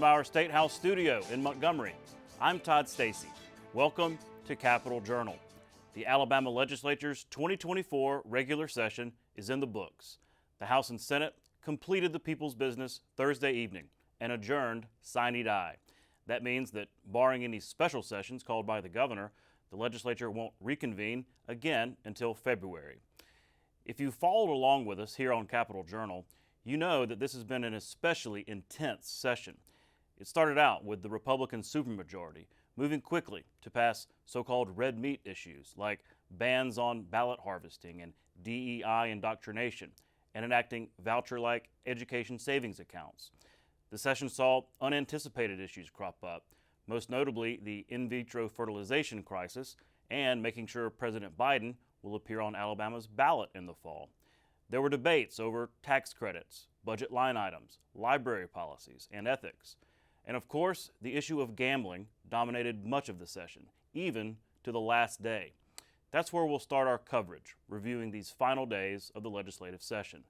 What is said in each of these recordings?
From our State House studio in Montgomery, I'm Todd Stacy. Welcome to Capitol Journal. The Alabama Legislature's 2024 regular session is in the books. The House and Senate completed the people's business Thursday evening and adjourned sine die. That means that, barring any special sessions called by the governor, the legislature won't reconvene again until February. If you followed along with us here on Capitol Journal, you know that this has been an especially intense session. It started out with the Republican supermajority moving quickly to pass so-called red meat issues like bans on ballot harvesting and DEI indoctrination, and enacting voucher-like education savings accounts. The session saw unanticipated issues crop up, most notably the in vitro fertilization crisis and making sure President Biden will appear on Alabama's ballot in the fall. There were debates over tax credits, budget line items, library policies, and ethics. And of course, the issue of gambling dominated much of the session, even to the last day. That's where we'll start our coverage, reviewing these final days of the legislative session.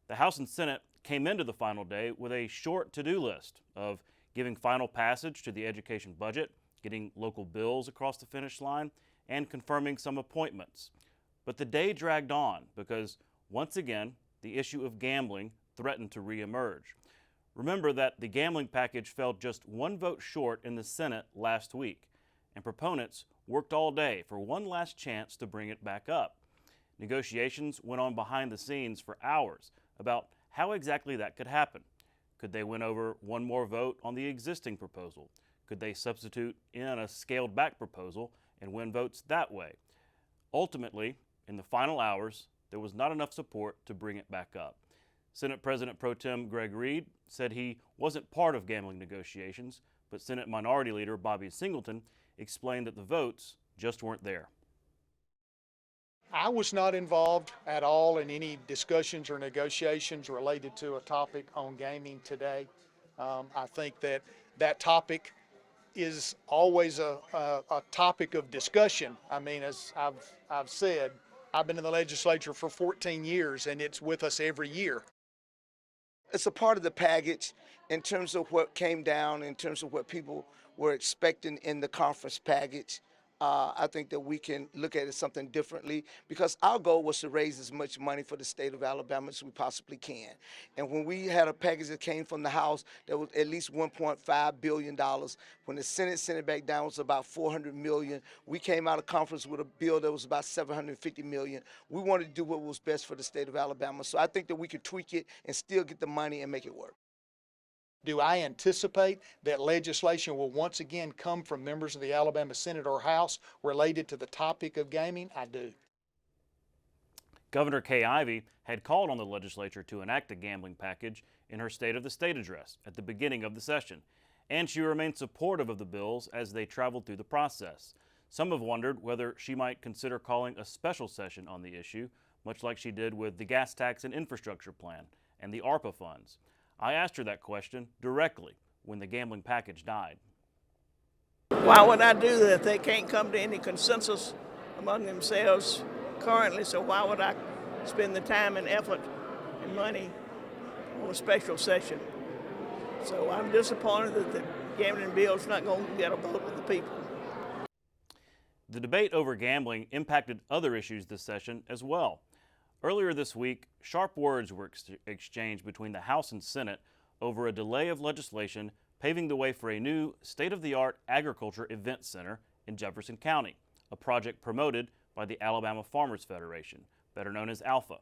The House and Senate came into the final day with a short to-do list of giving final passage to the education budget, getting local bills across the finish line, and confirming some appointments. But the day dragged on because, once again, the issue of gambling threatened to reemerge. Remember that the gambling package fell just one vote short in the Senate last week, and proponents worked all day for one last chance to bring it back up. Negotiations went on behind the scenes for hours about how exactly that could happen. Could they win over one more vote on the existing proposal? Could they substitute in a scaled-back proposal and win votes that way? Ultimately, in the final hours, there was not enough support to bring it back up. Senate President Pro Tem Greg Reed said he wasn't part of gambling negotiations, but Senate Minority Leader Bobby Singleton explained that the votes just weren't there. I was not involved at all in any discussions or negotiations related to a topic on gaming today. I think that topic is always a topic of discussion. I mean, as I've said, I've been in the legislature for 14 years, and it's with us every year. It's a part of the package in terms of what came down, in terms of what people were expecting in the conference package. I think that we can look at it something differently because our goal was to raise as much money for the state of Alabama as we possibly can. And when we had a package that came from the House that was at least $1.5 billion, when the Senate sent it back down, it was about $400 million. We came out of conference with a bill that was about $750 million. We wanted to do what was best for the state of Alabama. So I think that we could tweak it and still get the money and make it work. Do I anticipate that legislation will once again come from members of the Alabama Senate or House related to the topic of gaming? I do. Governor Kay Ivey had called on the legislature to enact a gambling package in her State of the State address at the beginning of the session, and she remained supportive of the bills as they traveled through the process. Some have wondered whether she might consider calling a special session on the issue, much like she did with the gas tax and infrastructure plan and the ARPA funds. I asked her that question directly when the gambling package died. Why would I do that? They can't come to any consensus among themselves currently, so why would I spend the time and effort and money on a special session? So I'm disappointed that the gambling bill is not going to get a vote with the people. The debate over gambling impacted other issues this session as well. Earlier this week, sharp words were exchanged between the House and Senate over a delay of legislation paving the way for a new state-of-the-art agriculture event center in Jefferson County, a project promoted by the Alabama Farmers Federation, better known as ALFA.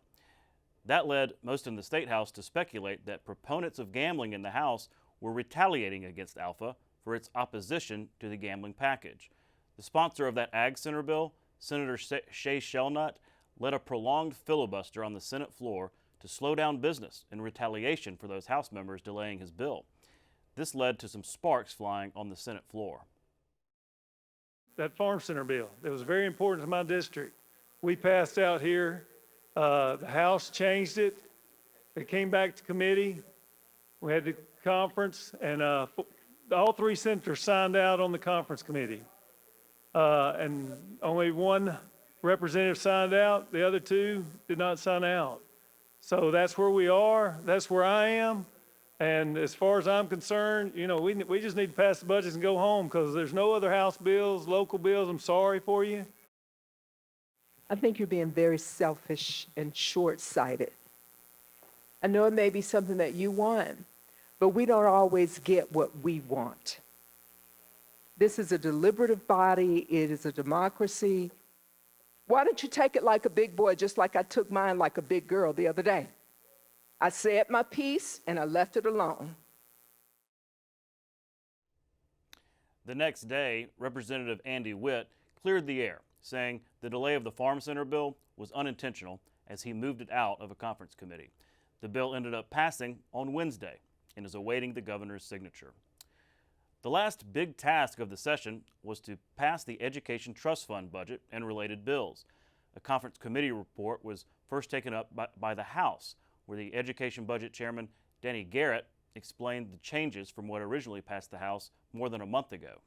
That led most in the State House to speculate that proponents of gambling in the House were retaliating against ALFA for its opposition to the gambling package. The sponsor of that Ag Center bill, Senator Shay Shelnut, led a prolonged filibuster on the Senate floor to slow down business in retaliation for those House members delaying his bill. This led to some sparks flying on the Senate floor. That Farm Center bill, that was very important to my district. We passed out here. The House changed it. It came back to committee. We had the conference, and all three senators signed out on the conference committee. And only one representative signed out. The other two did not sign out. So that's where we are. That's where I am. And as far as I'm concerned, you know, we just need to pass the budgets and go home because there's no other House bills, local bills. I'm sorry for you. I think you're being very selfish and short-sighted. I know it may be something that you want, but we don't always get what we want. This is a deliberative body. It is a democracy. Why don't you take it like a big boy, just like I took mine like a big girl the other day? I said my piece, and I left it alone. The next day, Representative Andy Witt cleared the air, saying the delay of the Farm Center bill was unintentional as he moved it out of a conference committee. The bill ended up passing on Wednesday and is awaiting the governor's signature. The last big task of the session was to pass the Education Trust Fund budget and related bills. A conference committee report was first taken up by the House, where the Education Budget Chairman, Danny Garrett, explained the changes from what originally passed the House more than a month ago.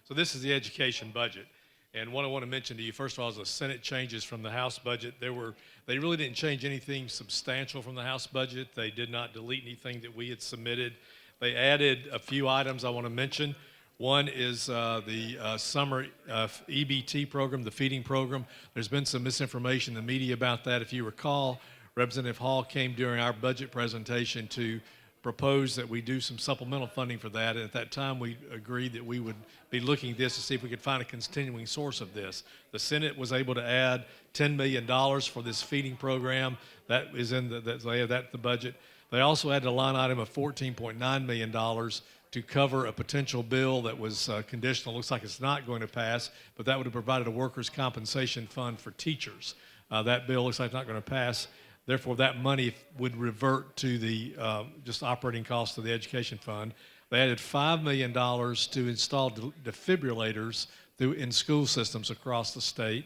So this is the education budget. And what I want to mention to you, first of all, is the Senate changes from the House budget. They really didn't change anything substantial from the House budget. They did not delete anything that we had submitted. They added a few items I want to mention. One is the summer EBT program, the feeding program. There's been some misinformation in the media about that. If you recall, Representative Hall came during our budget presentation to propose that we do some supplemental funding for that. And at that time, we agreed that we would be looking at this to see if we could find a continuing source of this. The Senate was able to add $10 million for this feeding program. That is in the budget. They also added a line item of $14.9 million to cover a potential bill that was conditional. Looks like it's not going to pass, but that would have provided a workers' compensation fund for teachers. That bill looks like it's not going to pass. Therefore, that money would revert to the just operating costs of the education fund. They added $5 million to install defibrillators in school systems across the state.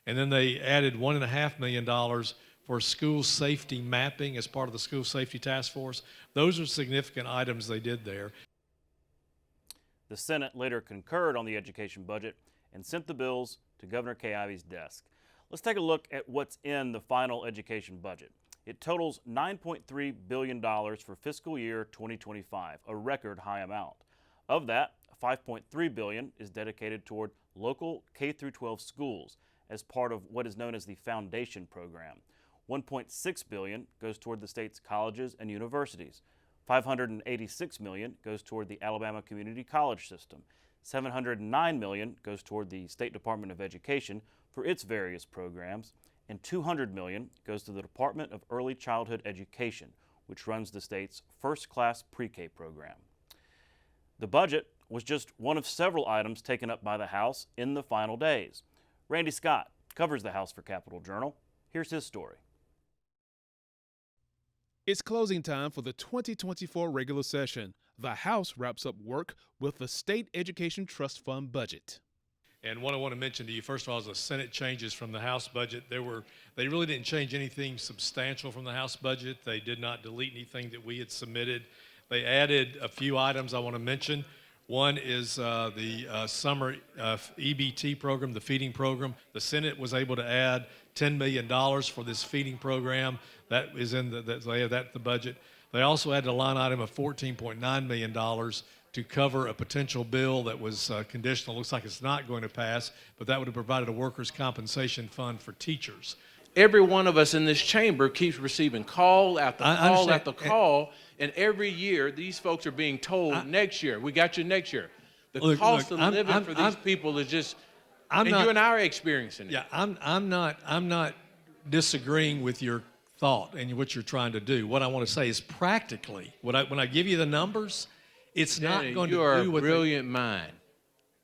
And then they added $1.5 million for school safety mapping as part of the school safety task force. Those are significant items they did there. The Senate later concurred on the education budget and sent the bills to Governor Kay Ivey's desk. Let's take a look at what's in the final education budget. It totals $9.3 billion for fiscal year 2025, a record high amount. Of that, $5.3 billion is dedicated toward local K-12 schools as part of what is known as the Foundation Program. $1.6 billion goes toward the state's colleges and universities. $586 million goes toward the Alabama Community College System. $709 million goes toward the State Department of Education for its various programs, and $200 million goes to the Department of Early Childhood Education, which runs the state's first-class pre-K program. The budget was just one of several items taken up by the House in the final days. Randy Scott covers the House for Capitol Journal. Here's his story. It's closing time for the 2024 regular session. The House wraps up work with the State Education Trust Fund budget. And what I want to mention to you, first of all, is the Senate changes from the House budget. They really didn't change anything substantial from the House budget. They did not delete anything that we had submitted. They added a few items I want to mention. One is the summer EBT program, the feeding program. The Senate was able to add $10 million for this feeding program. That is in the budget. They also added a line item of $14.9 million to cover a potential bill that was conditional. Looks like it's not going to pass, but that would have provided a workers' compensation fund for teachers. Every one of us in this chamber keeps receiving call after call after call, and every year these folks are being told next year, we got you next year. The cost of living for these people is just, you and I are experiencing it. Yeah, I'm not disagreeing with your thought and what you're trying to do. What I want to say is practically, when I give you the numbers, it's Danny, not going to you are do a what brilliant mind.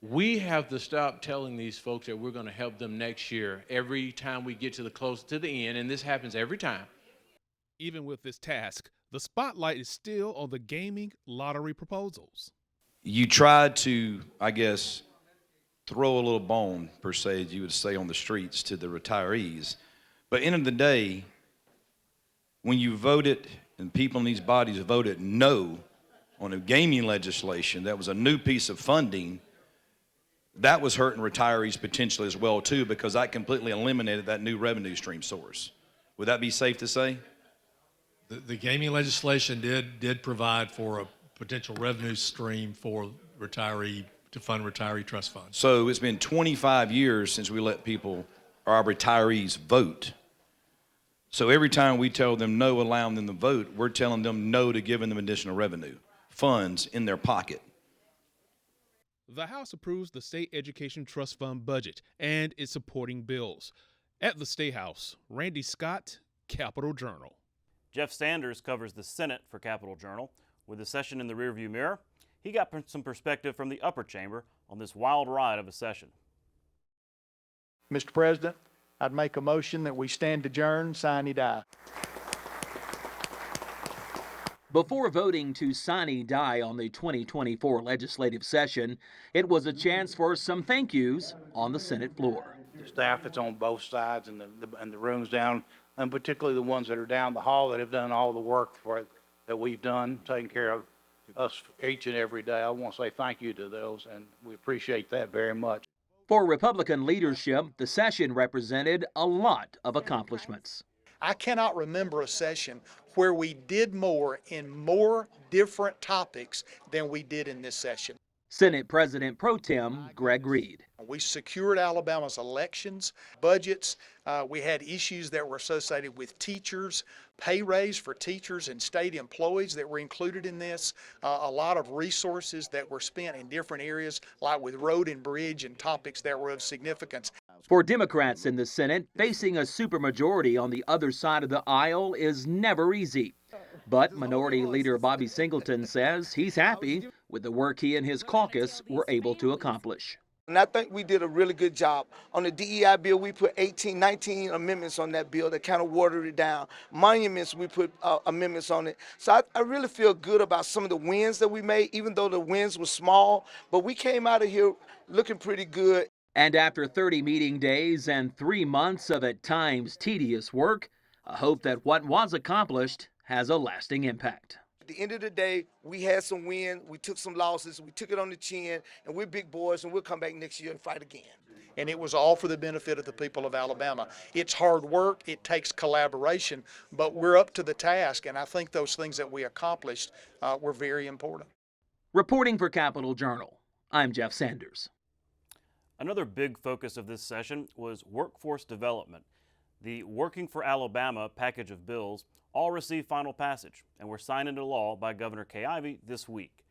We have to stop telling these folks that we're going to help them next year every time we get to the end, and this happens every time. Even with this task, the spotlight is still on the gaming lottery proposals. You tried to, I guess, throw a little bone, per se, as you would say on the streets, to the retirees. But end of the day, when you voted, and people in these bodies voted no on a gaming legislation that was a new piece of funding, that was hurting retirees potentially as well too, because that completely eliminated that new revenue stream source. Would that be safe to say? The gaming legislation did provide for a potential revenue stream for to fund retiree trust funds. So it's been 25 years since we let people, our retirees, vote. So every time we tell them no, allowing them to vote, we're telling them no to giving them additional revenue, funds in their pocket. The House approves the State Education Trust Fund budget and its supporting bills. At the State House, Randy Scott, Capitol Journal. Jeff Sanders covers the Senate for Capitol Journal. With the session in the rearview mirror, he got some perspective from the upper chamber on this wild ride of a session. Mr. President, I'd make a motion that we stand adjourned, sine die. Before voting to sine die on the 2024 legislative session, it was a chance for some thank yous on the Senate floor. The staff that's on both sides and the rooms down, and particularly the ones that are down the hall that have done all the work for it that we've done, taking care of us each and every day. I want to say thank you to those, and we appreciate that very much. For Republican leadership, the session represented a lot of accomplishments. I cannot remember a session where we did more in more different topics than we did in this session. Senate President Pro Tem Greg Reed. We secured Alabama's elections, budgets. We had issues that were associated with teachers, pay raise for teachers and state employees that were included in this. A lot of resources that were spent in different areas, like with road and bridge and topics that were of significance. For Democrats in the Senate, facing a supermajority on the other side of the aisle is never easy. But Minority Leader Bobby Singleton says he's happy with the work he and his caucus were able to accomplish. And I think we did a really good job. On the DEI bill, we put 19 amendments on that bill that kind of watered it down. Monuments, we put amendments on it. So I really feel good about some of the wins that we made, even though the wins were small. But we came out of here looking pretty good. And after 30 meeting days and 3 months of at times tedious work, I hope that what was accomplished has a lasting impact. At the end of the day, we had some wins, we took some losses, we took it on the chin, and we're big boys, and we'll come back next year and fight again. And it was all for the benefit of the people of Alabama. It's hard work, it takes collaboration, but we're up to the task, and I think those things that we accomplished were very important. Reporting for Capitol Journal, I'm Jeff Sanders. Another big focus of this session was workforce development. The Working for Alabama package of bills all received final passage and were signed into law by Governor Kay Ivey this week.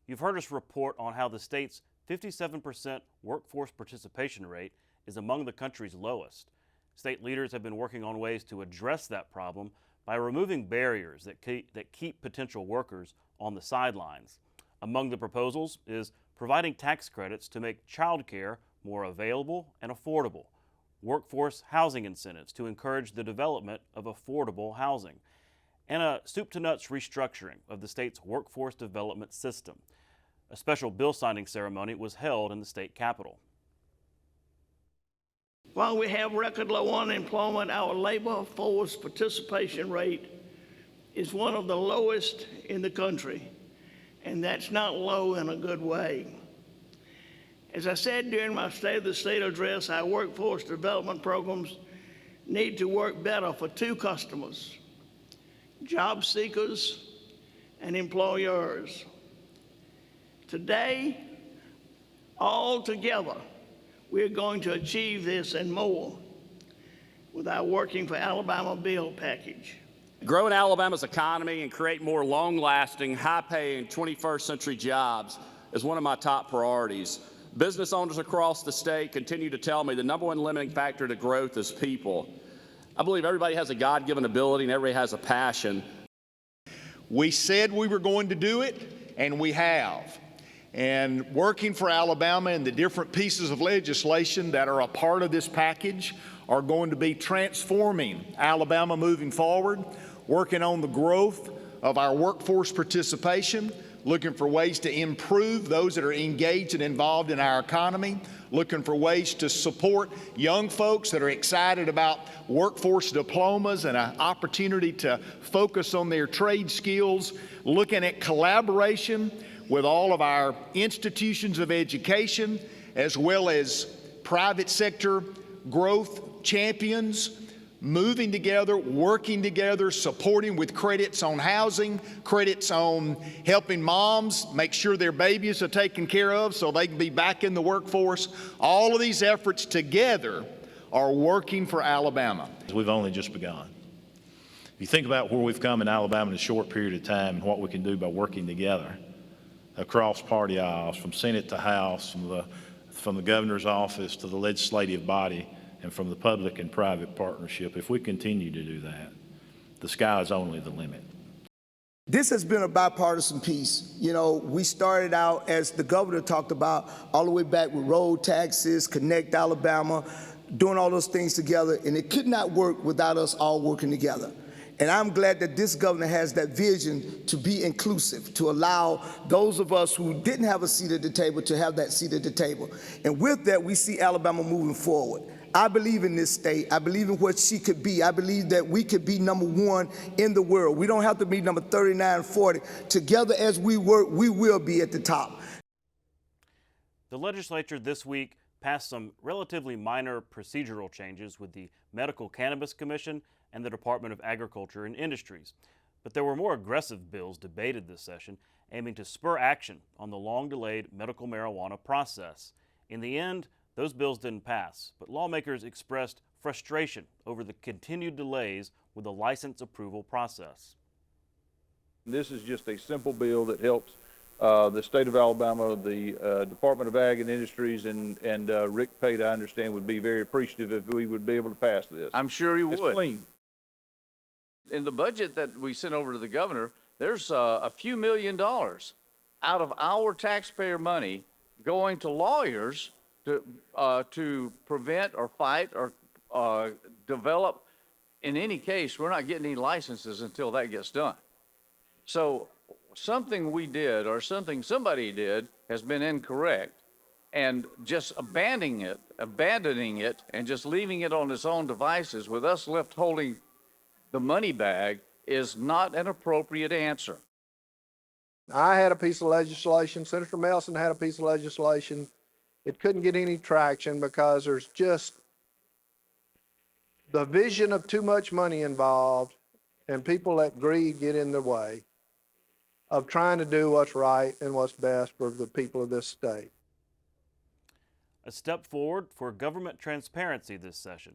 You've heard us report on how the state's 57% workforce participation rate is among the country's lowest. State leaders have been working on ways to address that problem by removing barriers that keep potential workers on the sidelines. Among the proposals is providing tax credits to make childcare more available and affordable, workforce housing incentives to encourage the development of affordable housing, and a soup-to-nuts restructuring of the state's workforce development system. A special bill signing ceremony was held in the state capitol. While we have record low unemployment, our labor force participation rate is one of the lowest in the country, and that's not low in a good way. As I said during my State of the State address, our workforce development programs need to work better for two customers: job seekers and employers. Today, all together, we're going to achieve this and more with our Working for Alabama bill package. Growing Alabama's economy and create more long-lasting, high-paying 21st century jobs is one of my top priorities. Business owners across the state continue to tell me the number one limiting factor to growth is people. I believe everybody has a God-given ability and everybody has a passion. We said we were going to do it, and we have. And Working for Alabama and the different pieces of legislation that are a part of this package are going to be transforming Alabama moving forward, working on the growth of our workforce participation, looking for ways to improve those that are engaged and involved in our economy, looking for ways to support young folks that are excited about workforce diplomas and an opportunity to focus on their trade skills, looking at collaboration with all of our institutions of education, as well as private sector growth champions, moving together, working together, supporting with credits on housing, credits on helping moms make sure their babies are taken care of so they can be back in the workforce. All of these efforts together are working for Alabama. We've only just begun. If you think about where we've come in Alabama in a short period of time and what we can do by working together across party aisles, from Senate to House, from the governor's office to the legislative body, and from the public and private partnership, if we continue to do that, the sky is only the limit. This has been a bipartisan piece. You know, we started out, as the governor talked about, all the way back with road taxes, Connect Alabama, doing all those things together, and it could not work without us all working together. And I'm glad that this governor has that vision to be inclusive, to allow those of us who didn't have a seat at the table to have that seat at the table. And with that, we see Alabama moving forward. I believe in this state. I believe in what she could be. I believe that we could be #1 in the world. We don't have to be number 39, 40. Together as we work, we will be at the top. The legislature this week passed some relatively minor procedural changes with the Medical Cannabis Commission and the Department of Agriculture and Industries. But there were more aggressive bills debated this session, aiming to spur action on the long-delayed medical marijuana process. In the end, those bills didn't pass, but lawmakers expressed frustration over the continued delays with the license approval process. This is just a simple bill that helps the state of Alabama, the Department of Ag and Industries, and Rick Pate, I understand, would be very appreciative if we would be able to pass this. I'm sure he would. It's clean. In the budget that we sent over to the governor, there's a few $1 million out of our taxpayer money going to lawyers to prevent or fight or develop. In any case, we're not getting any licenses until that gets done. So something we did or something somebody did has been incorrect, and just abandoning it and just leaving it on its own devices with us left holding the money bag is not an appropriate answer. I had a piece of legislation, Senator Melson had a piece of legislation. It couldn't get any traction because there's just the vision of too much money involved, and people let greed get in the way of trying to do what's right and what's best for the people of this state. A step forward for government transparency this session.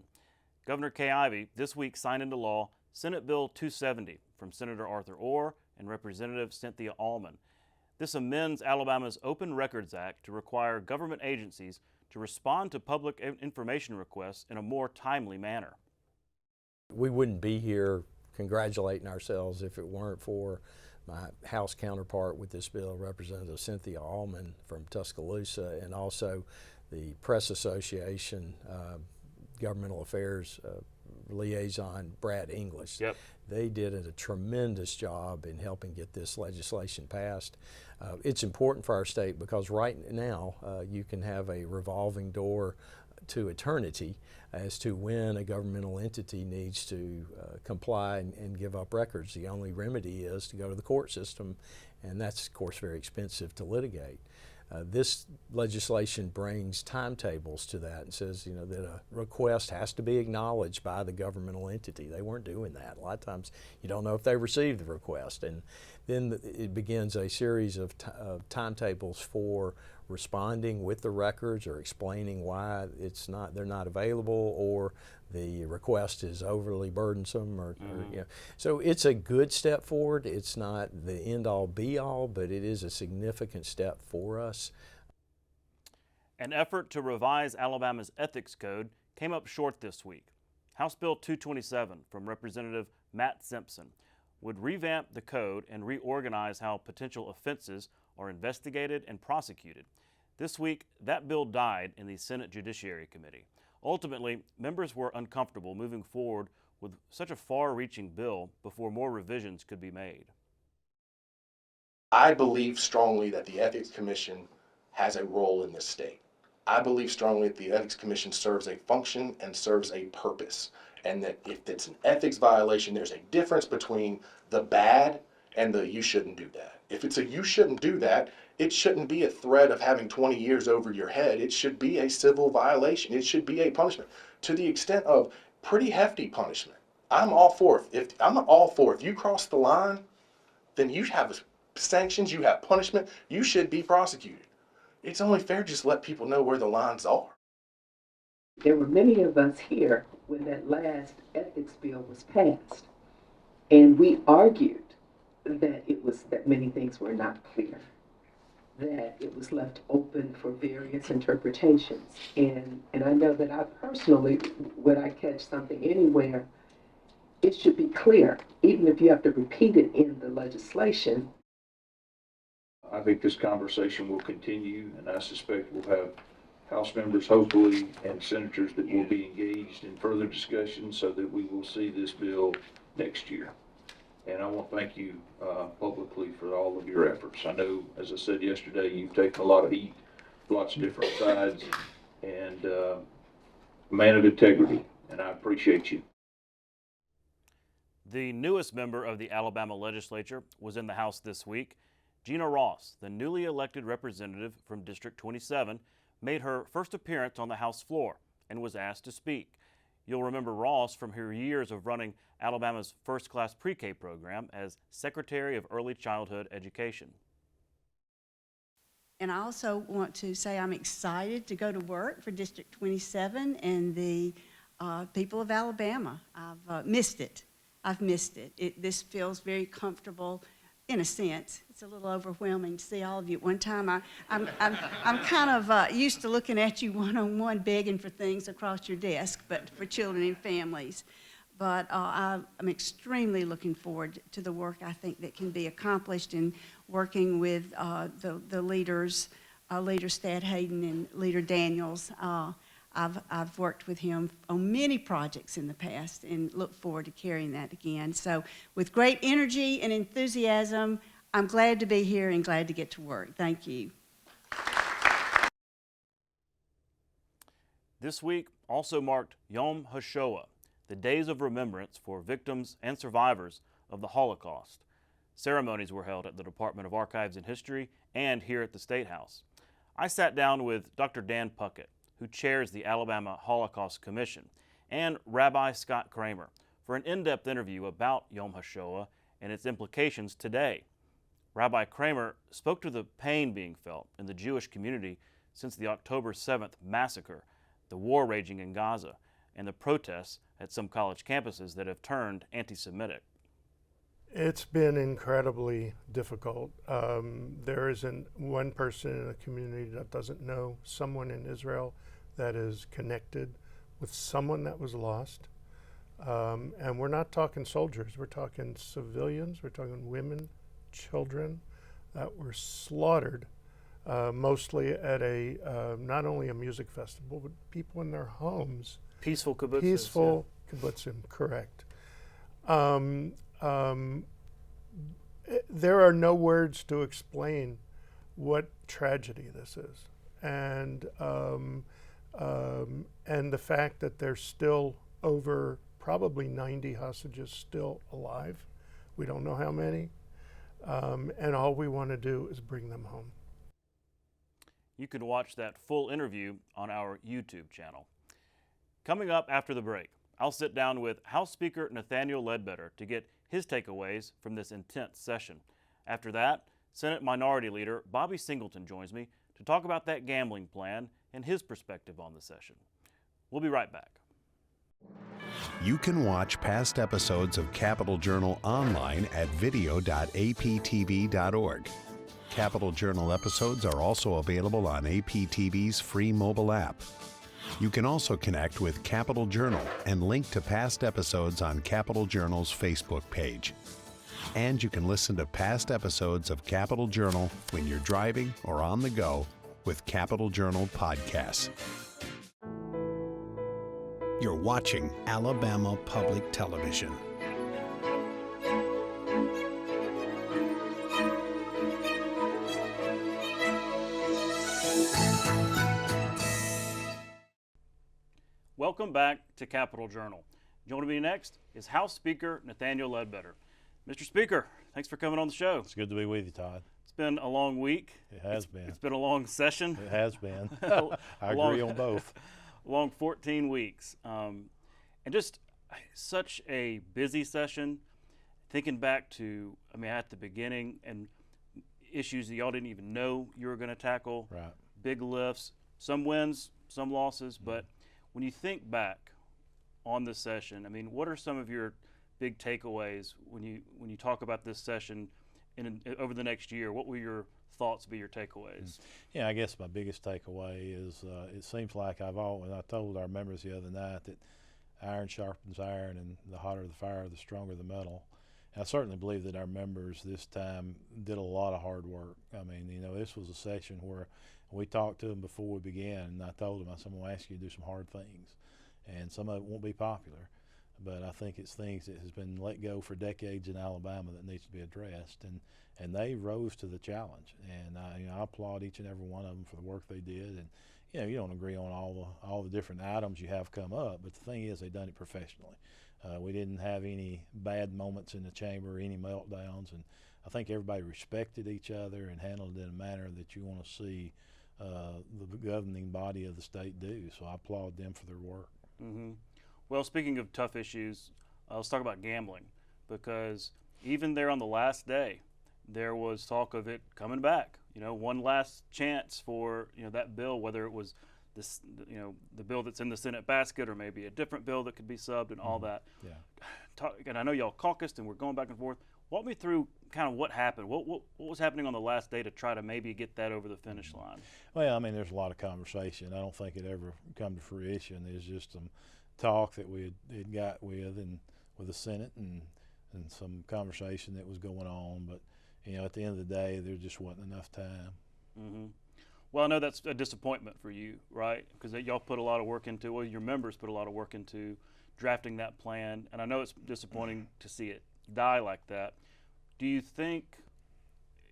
Governor Kay Ivey this week signed into law Senate Bill 270 from Senator Arthur Orr and Representative Cynthia Allman. This amends Alabama's Open Records Act to require government agencies to respond to public information requests in a more timely manner. We wouldn't be here congratulating ourselves if it weren't for my House counterpart with this bill, Representative Cynthia Allman from Tuscaloosa, and also the Press Association Governmental Affairs liaison, Brad English. Yep. They did a tremendous job in helping get this legislation passed. It's important for our state because right now you can have a revolving door to eternity as to when a governmental entity needs to comply and give up records. The only remedy is to go to the court system, and that's of course very expensive to litigate. This legislation brings timetables to that and says, you know, that a request has to be acknowledged by the governmental entity. They weren't doing that. A lot of times you don't know if they received the request, and then it begins a series of timetables for responding with the records or explaining why they're not available, or the request is overly burdensome, or you know. So it's a good step forward. It's not the end-all be-all, but it is a significant step for us. An effort to revise Alabama's ethics code came up short this week. House Bill 227 from Representative Matt Simpson would revamp the code and reorganize how potential offenses are investigated and prosecuted. This week, that bill died in the Senate Judiciary Committee. Ultimately, members were uncomfortable moving forward with such a far-reaching bill before more revisions could be made. I believe strongly that the Ethics Commission has a role in this state. I believe strongly that the Ethics Commission serves a function and serves a purpose, and that if it's an ethics violation, there's a difference between the bad and the you shouldn't do that. If it's a you shouldn't do that, it shouldn't be a threat of having 20 years over your head. It should be a civil violation. It should be a punishment. To the extent of pretty hefty punishment. I'm all for it. If you cross the line, then you have sanctions, you have punishment, you should be prosecuted. It's only fair just let people know where the lines are. There were many of us here when that last ethics bill was passed, and we argued that many things were not clear, that it was left open for various interpretations. And I know that I personally, when I catch something anywhere, it should be clear, even if you have to repeat it in the legislation. I think this conversation will continue, and I suspect we'll have House members, hopefully, and senators that will be engaged in further discussion so that we will see this bill next year. And I want to thank you publicly for all of your efforts. I know, as I said yesterday, you've taken a lot of heat, lots of different sides, and a man of integrity, and I appreciate you. The newest member of the Alabama legislature was in the House this week. Gina Ross, the newly elected representative from District 27, made her first appearance on the House floor and was asked to speak. You'll remember Ross from her years of running Alabama's first-class pre-K program as Secretary of Early Childhood Education. And I also want to say I'm excited to go to work for District 27 and the people of Alabama. I've missed it. I've missed it. This feels very comfortable in a sense. It's a little overwhelming to see all of you at one time. I'm kind of used to looking at you one-on-one begging for things across your desk, but for children and families. But I'm extremely looking forward to the work I think that can be accomplished in working with the leaders, Leader Stadhaden and Leader Daniels. I've worked with him on many projects in the past and look forward to carrying that again. So with great energy and enthusiasm, I'm glad to be here and glad to get to work. Thank you. This week also marked Yom HaShoah, the days of remembrance for victims and survivors of the Holocaust. Ceremonies were held at the Department of Archives and History and here at the State House. I sat down with Dr. Dan Puckett, who chairs the Alabama Holocaust Commission, and Rabbi Scott Kramer for an in-depth interview about Yom HaShoah and its implications today. Rabbi Kramer spoke to the pain being felt in the Jewish community since the October 7th massacre, the war raging in Gaza, and the protests at some college campuses that have turned anti-Semitic. It's been incredibly difficult. There isn't one person in a community that doesn't know someone in Israel that is connected with someone that was lost. And we're not talking soldiers, we're talking civilians, we're talking women, children that were slaughtered, mostly at not only a music festival, but people in their homes. Peaceful kibbutzim. Peaceful kibbutzim, correct. There are no words to explain what tragedy this is, and the fact that there's still over probably 90 hostages still alive. We don't know how many, and all we want to do is bring them home. You can watch that full interview on our YouTube channel. Coming up after the break, I'll sit down with House Speaker Nathaniel Ledbetter to get his takeaways from this intense session. After that, Senate Minority Leader Bobby Singleton joins me to talk about that gambling plan and his perspective on the session. We'll be right back. You can watch past episodes of Capital Journal online at video.aptv.org. Capital Journal episodes are also available on APTV's free mobile app. You can also connect with Capital Journal and link to past episodes on Capital Journal's Facebook page. And you can listen to past episodes of Capital Journal when you're driving or on the go with Capital Journal podcasts. You're watching Alabama Public Television. Welcome back to Capital Journal. Joining me next is House Speaker Nathaniel Ledbetter. Mr. Speaker, thanks for coming on the show. It's good to be with you, Todd. It's been a long week. It has been. It's been a long session. It has been. I agree on both. Long 14 weeks. and just such a busy session. Thinking back to, I mean, at the beginning, and issues that y'all didn't even know you were going to tackle. Right. Big lifts, some wins, some losses. But when you think back on this session, I mean, what are some of your big takeaways when you talk about this session over the next year? What will your thoughts be, your takeaways? Yeah, I guess my biggest takeaway is it seems like I told our members the other night that iron sharpens iron, and the hotter the fire, the stronger the metal. And I certainly believe that our members this time did a lot of hard work. I mean, you know, this was a session where we talked to them before we began, and I told them, I said, I'm going to ask you to do some hard things, and some of it won't be popular, but I think it's things that has been let go for decades in Alabama that needs to be addressed, and they rose to the challenge, and I applaud each and every one of them for the work they did. And you know, you don't agree on all the different items you have come up, but the thing is, they've done it professionally. We didn't have any bad moments in the chamber, any meltdowns, and I think everybody respected each other and handled it in a manner that you want to see the governing body of the state do. So I applaud them for their work. Mm-hmm. Well, speaking of tough issues, let's talk about gambling, because even there on the last day, there was talk of it coming back. You know, one last chance for, you know, that bill, whether it was this, you know, the bill that's in the Senate basket or maybe a different bill that could be subbed and all that. Yeah. And I know y'all caucused and we're going back and forth. Walk me through kind of what happened. What was happening on the last day to try to maybe get that over the finish line? Well, I mean, there's a lot of conversation. I don't think it ever come to fruition. There's just some talk that we had got with the Senate and some conversation that was going on, but you know, at the end of the day, there just wasn't enough time. Mm-hmm. Well, I know that's a disappointment for you, right? Because y'all put a lot of work into, well, your members put a lot of work into drafting that plan, and I know it's disappointing to see it die like that. Do you think,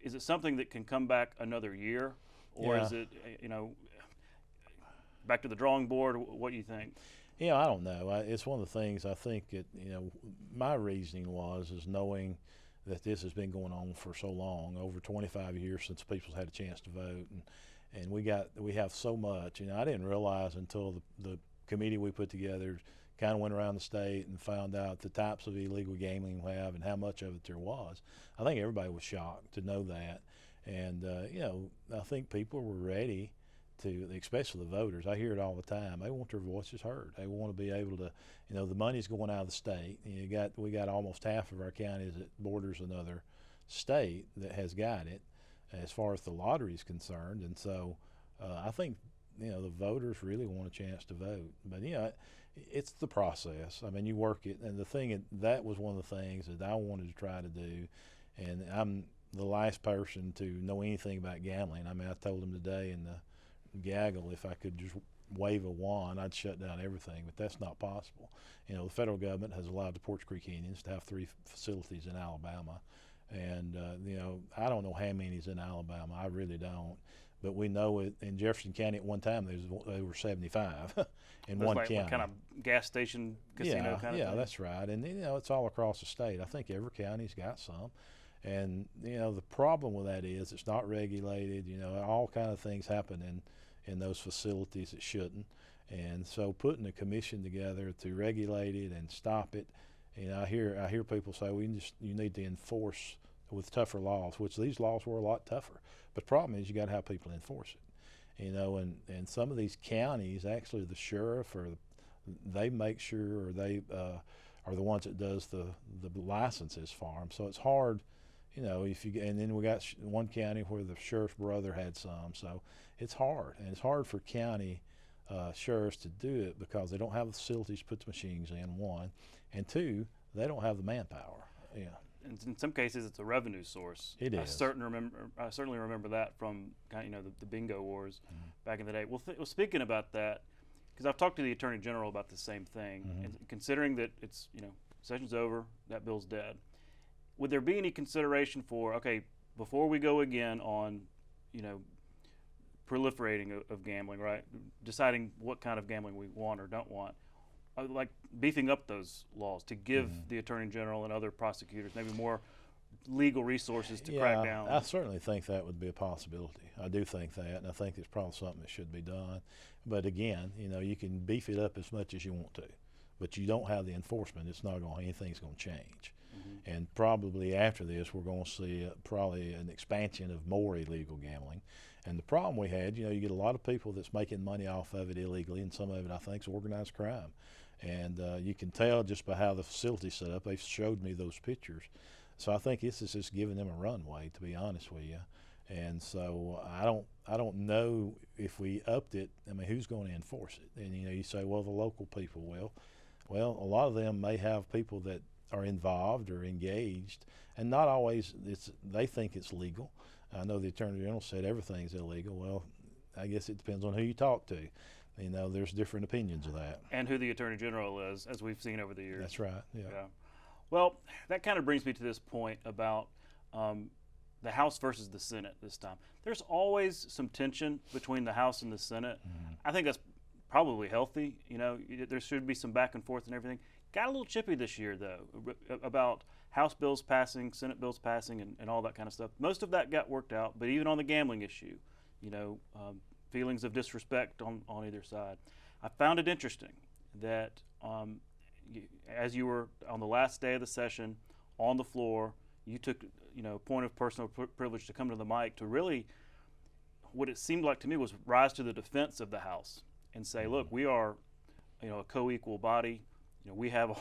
is it something that can come back another year, or is it, you know, back to the drawing board? What do you think? Yeah, I don't know. It's one of the things I think that, you know, my reasoning is knowing that this has been going on for so long, over 25 years since people had a chance to vote, and we have so much. You know, I didn't realize until the committee we put together kind of went around the state and found out the types of illegal gambling we have and how much of it there was. I think everybody was shocked to know that, and you know, I think people were ready to, especially the voters. I hear it all the time. They want their voices heard. They want to be able to, you know, the money's going out of the state. We got almost half of our counties that borders another state that has got it, as far as the lottery is concerned. And so I think, you know, the voters really want a chance to vote. But you know, it's the process. I mean, you work it, and the thing that was one of the things that I wanted to try to do, and I'm the last person to know anything about gambling. I mean, I told them today in the gaggle, if I could just wave a wand, I'd shut down everything, but that's not possible. You know, the federal government has allowed the Porch Creek Indians to have 3 facilities in Alabama, and you know, I don't know how many's in Alabama. I really don't, but we know it in Jefferson County at one time there were 75 in one county. What kind of gas station casino kind of thing? Yeah, that's right, and you know, it's all across the state. I think every county's got some. And you know, the problem with that is it's not regulated. You know, all kind of things happen in those facilities that shouldn't. And so putting a commission together to regulate it and stop it, you know, I hear people say you need to enforce with tougher laws, which these laws were a lot tougher. But the problem is you got to have people enforce it. You know, and some of these counties, actually the sheriff they make sure, or they are the ones that does the licenses for them. So it's hard. You know, and then we got one county where the sheriff's brother had some, so it's hard, and it's hard for county sheriffs to do it because they don't have the facilities to put the machines in, 1, and 2, they don't have the manpower. Yeah. And in some cases, it's a revenue source. It is. I certainly remember that from kind of, you know, the bingo wars back in the day. Well, speaking about that, because I've talked to the Attorney General about the same thing, and considering that it's, you know, session's over, that bill's dead. Would there be any consideration for, okay, before we go again on, you know, proliferating of gambling, right? Deciding what kind of gambling we want or don't want, like beefing up those laws to give the Attorney General and other prosecutors maybe more legal resources to crack down? I certainly think that would be a possibility. I do think that, and I think it's probably something that should be done. But again, you know, you can beef it up as much as you want to. but you don't have the enforcement, it's not going, anything's going to change. And probably after this, we're going to see probably an expansion of more illegal gambling. And the problem we had, you get a lot of people that's making money off of it illegally, and some of it I think is organized crime. And you can tell just by how the facility's set up. They showed me those pictures. So I think this is just giving them a runway, to be honest with you. And so I don't know if we upped it. I mean, who's going to enforce it? And you say, well, the local people will. Well, a lot of them may have people that are involved or engaged, and not always they think it's legal. I know the Attorney General said everything's illegal. Well, I guess it depends on who you talk to. There's different opinions of that. And who the Attorney General is, as we've seen over the years. That's right, yeah. Well, that kind of brings me to this point about the House versus the Senate this time. There's always some tension between the House and the Senate. I think that's probably healthy. There should be some back and forth and everything. Got a little chippy this year, though, about House bills passing, Senate bills passing, and all that kind of stuff. Most of that got worked out, but even on the gambling issue, feelings of disrespect on either side. I found it interesting that as you were on the last day of the session on the floor, you took point of personal privilege to come to the mic to really, what it seemed like to me was rise to the defense of the House and say, look, we are a co-equal body. We have,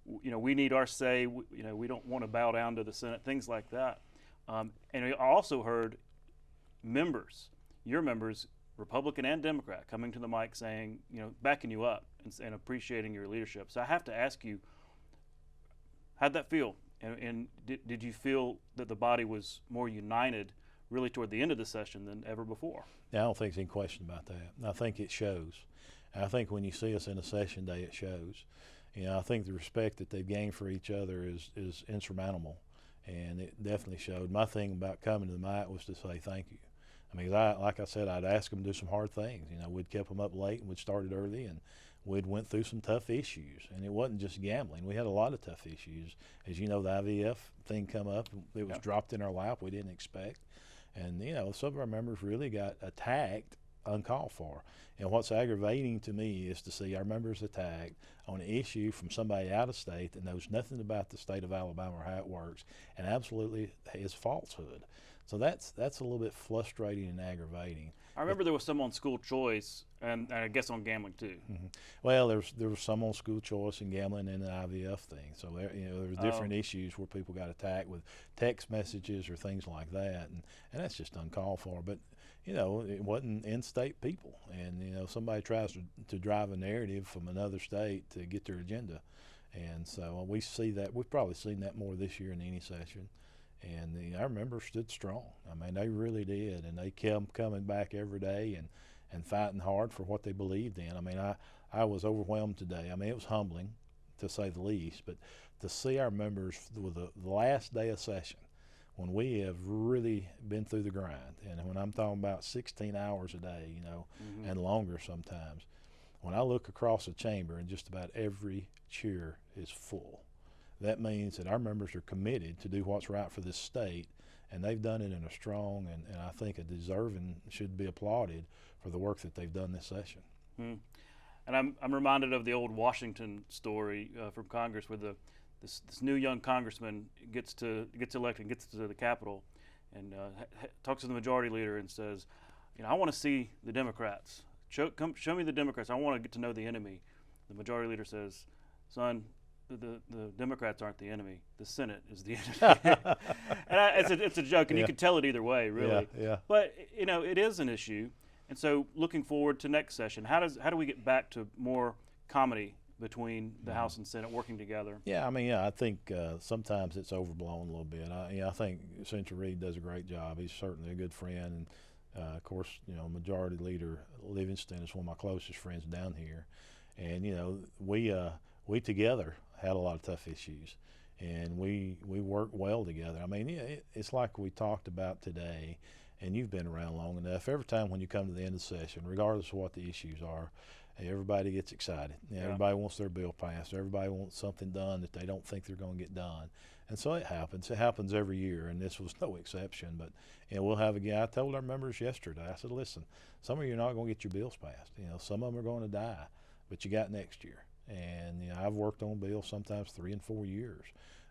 we need our say. We don't want to bow down to the Senate, things like that. And I also heard your members, Republican and Democrat, coming to the mic saying, backing you up and appreciating your leadership. So I have to ask you, how'd that feel? And did you feel that the body was more united really toward the end of the session than ever before? Yeah, I don't think there's any question about that. I think it shows. I think when you see us in a session day, it shows. I think the respect that they've gained for each other is insurmountable, and it definitely showed. My thing about coming to the mic was to say thank you. I mean, like I said, I'd ask them to do some hard things. We'd kept them up late, and we'd started early, and we'd went through some tough issues. And it wasn't just gambling. We had a lot of tough issues. As you know, the IVF thing come up. It was dropped in our lap we didn't expect. And, some of our members really got attacked uncalled for. And what's aggravating to me is to see our members attacked on an issue from somebody out of state that knows nothing about the state of Alabama or how it works, and absolutely is falsehood. So that's a little bit frustrating and aggravating. I remember there was some on school choice, and I guess on gambling too. Well, there was some on school choice and gambling and the IVF thing. So there was different issues where people got attacked with text messages or things like that, and that's just uncalled for. But it wasn't in-state people, and somebody tries to drive a narrative from another state to get their agenda, and so we see that. We've probably seen that more this year in any session. And our members stood strong. I mean, they really did, and they kept coming back every day and fighting hard for what they believed in. I mean, I was overwhelmed today. I mean, it was humbling, to say the least, but to see our members with the last day of session, when we have really been through the grind, and when I'm talking about 16 hours a day, and longer sometimes, when I look across the chamber and just about every chair is full, that means that our members are committed to do what's right for this state, and they've done it in a strong and I think a deserving, should be applauded for the work that they've done this session. And I'm reminded of the old Washington story from Congress, where this new young congressman gets elected, gets to the Capitol, and talks to the majority leader and says, I want to see the Democrats. Show me the Democrats. I want to get to know the enemy. The majority leader says, son, the Democrats aren't the enemy. The Senate is the enemy. And it's a joke, and you can tell it either way, really. Yeah. But it is an issue, and so looking forward to next session, how do we get back to more comedy between the House and Senate working together? Yeah, I mean, I think sometimes it's overblown a little bit. I think Senator Reed does a great job. He's certainly a good friend, and of course, Majority Leader Livingston is one of my closest friends down here, and we together had a lot of tough issues, and we worked well together. I mean, it's like we talked about today, and you've been around long enough. Every time when you come to the end of the session, regardless of what the issues are, everybody gets excited. Everybody wants their bill passed. Everybody wants something done that they don't think they're going to get done. And so it happens. It happens every year, and this was no exception. But we'll have again. I told our members yesterday, I said, listen, some of you are not going to get your bills passed. Some of them are going to die, but you got next year. And I've worked on bills sometimes 3 and 4 years.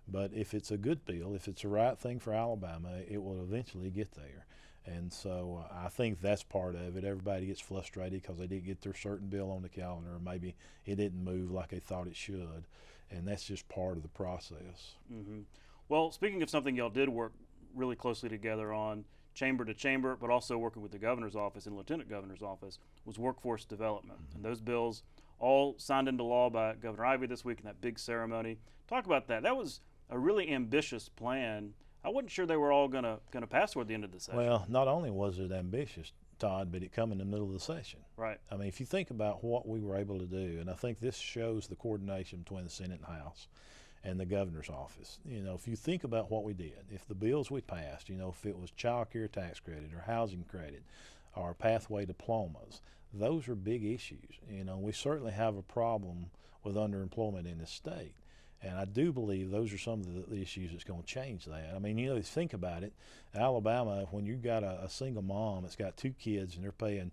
But if it's a good bill, if it's the right thing for Alabama, it will eventually get there. And so I think that's part of it. Everybody gets frustrated because they didn't get their certain bill on the calendar, or maybe it didn't move like they thought it should. And that's just part of the process. Mm-hmm. Well, speaking of something y'all did work really closely together on, chamber to chamber, but also working with the governor's office and lieutenant governor's office, was workforce development. And those bills all signed into law by Governor Ivey this week in that big ceremony. Talk about that. That was a really ambitious plan. I wasn't sure they were all gonna pass toward the end of the session. Well, not only was it ambitious, Todd, but it come in the middle of the session. Right. I mean, if you think about what we were able to do, and I think this shows the coordination between the Senate and House and the governor's office. If you think about what we did, if the bills we passed, if it was child care tax credit or housing credit or pathway diplomas, those are big issues. We certainly have a problem with underemployment in the state. And I do believe those are some of the issues that's going to change that. I mean, think about it. Alabama, when you've got a single mom that's got 2 kids and they're paying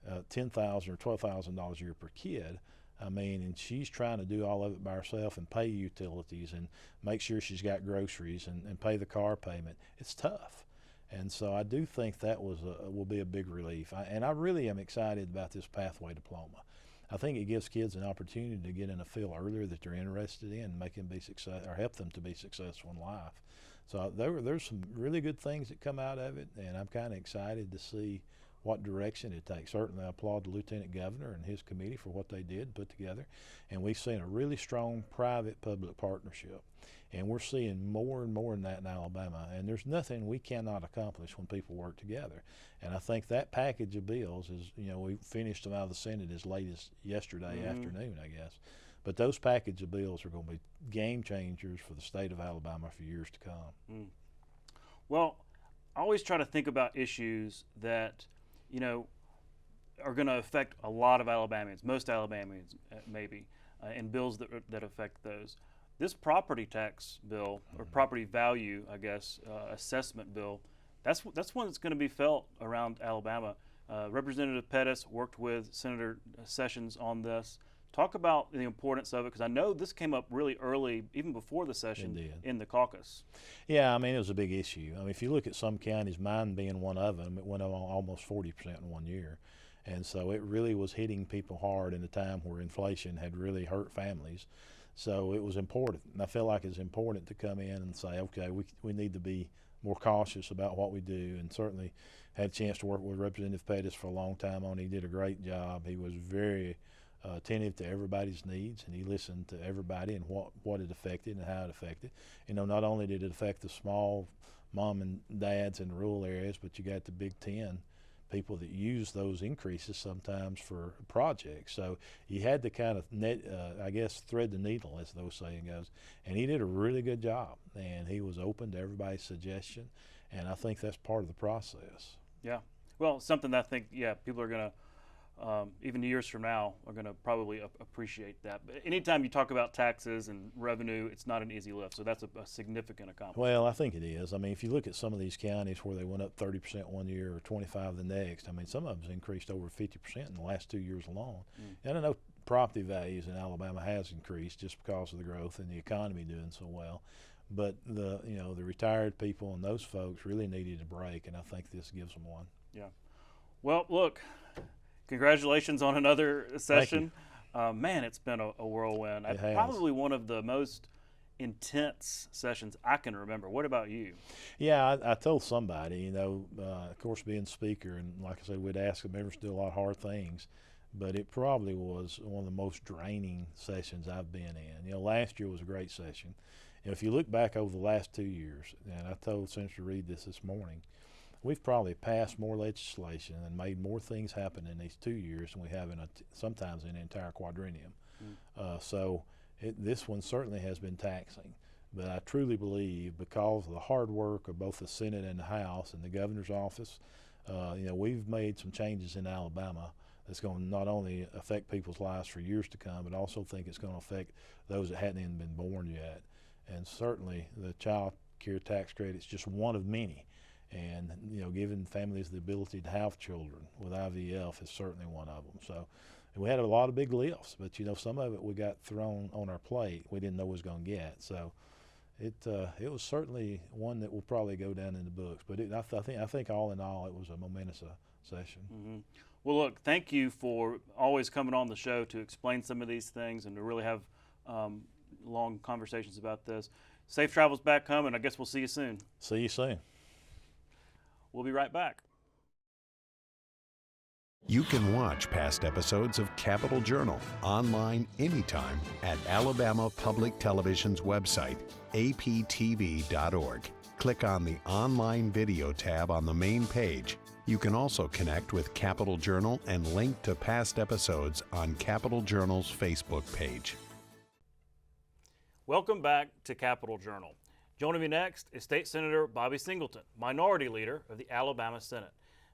$10,000 or $12,000 a year per kid, I mean, and she's trying to do all of it by herself and pay utilities and make sure she's got groceries and pay the car payment. It's tough. And so I do think that will be a big relief. And I really am excited about this pathway diploma. I think it gives kids an opportunity to get in a field earlier that they're interested in and make them be successful or help them to be successful in life. So there's some really good things that come out of it, and I'm kind of excited to see what direction it takes. Certainly I applaud the Lieutenant Governor and his committee for what they did put together, and we've seen a really strong private-public partnership, and we're seeing more and more in that in Alabama, and there's nothing we cannot accomplish when people work together. And I think that package of bills is, we finished them out of the Senate as late as yesterday afternoon, I guess. But those package of bills are going to be game changers for the state of Alabama for years to come. Well, I always try to think about issues that, are going to affect a lot of Alabamians, most Alabamians maybe, and bills that affect those. This property tax bill, or property value, I guess, assessment bill, that's one that's going to be felt around Alabama. Representative Pettis worked with Senator Sessions on this. Talk about the importance of it, because I know this came up really early, even before the session, in the caucus. Yeah, I mean, it was a big issue. I mean, if you look at some counties, mine being one of them, it went up almost 40% in 1 year. And so it really was hitting people hard in a time where inflation had really hurt families. So it was important. And I feel like it's important to come in and say, okay, we need to be more cautious about what we do, and certainly had a chance to work with Representative Pettis for a long time on it. He did a great job. He was very attentive to everybody's needs, and he listened to everybody and what it affected and how it affected. Not only did it affect the small mom and dads in the rural areas, but you got the Big 10 people that use those increases sometimes for projects. So you had to kind of thread the needle, as the old saying goes. And he did a really good job, and he was open to everybody's suggestion, and I think that's part of the process. Yeah. Well, something that I think, people are going to, even years from now, are going to probably appreciate that. But anytime you talk about taxes and revenue, it's not an easy lift. So that's a significant accomplishment. Well, I think it is. I mean, if you look at some of these counties where they went up 30% 1 year or 25% the next, I mean, some of them's increased over 50% in the last 2 years alone. And I know property values in Alabama has increased just because of the growth and the economy doing so well. But the retired people and those folks really needed a break, and I think this gives them one. Yeah. Well, look. Congratulations on another session. Man, it's been a whirlwind. It has. Probably one of the most intense sessions I can remember. What about you? Yeah, I told somebody, of course, being speaker, and like I said, we'd ask the members to do a lot of hard things, but it probably was one of the most draining sessions I've been in. Last year was a great session. If you look back over the last 2 years, and I told Senator Reed this morning, we've probably passed more legislation and made more things happen in these 2 years than we have sometimes in an entire quadrennium. So this one certainly has been taxing. But I truly believe, because of the hard work of both the Senate and the House and the governor's office, we've made some changes in Alabama that's going to not only affect people's lives for years to come, but also think it's going to affect those that hadn't even been born yet. And certainly the child care tax credit is just one of many. And giving families the ability to have children with IVF is certainly one of them. So And we had a lot of big lifts, but some of it we got thrown on our plate we didn't know was going to get. So it was certainly one that will probably go down in the books. But I think all in all it was a momentous session. Mm-hmm. Well, look, thank you for always coming on the show to explain some of these things and to really have long conversations about this. Safe travels back home, and I guess we'll see you soon. See you soon. We'll be right back. You can watch past episodes of Capitol Journal online anytime at Alabama Public Television's website, aptv.org. Click on the Online Video tab on the main page. You can also connect with Capitol Journal and link to past episodes on Capitol Journal's Facebook page. Welcome back to Capitol Journal. Joining me next is State Senator Bobby Singleton, Minority Leader of the Alabama Senate.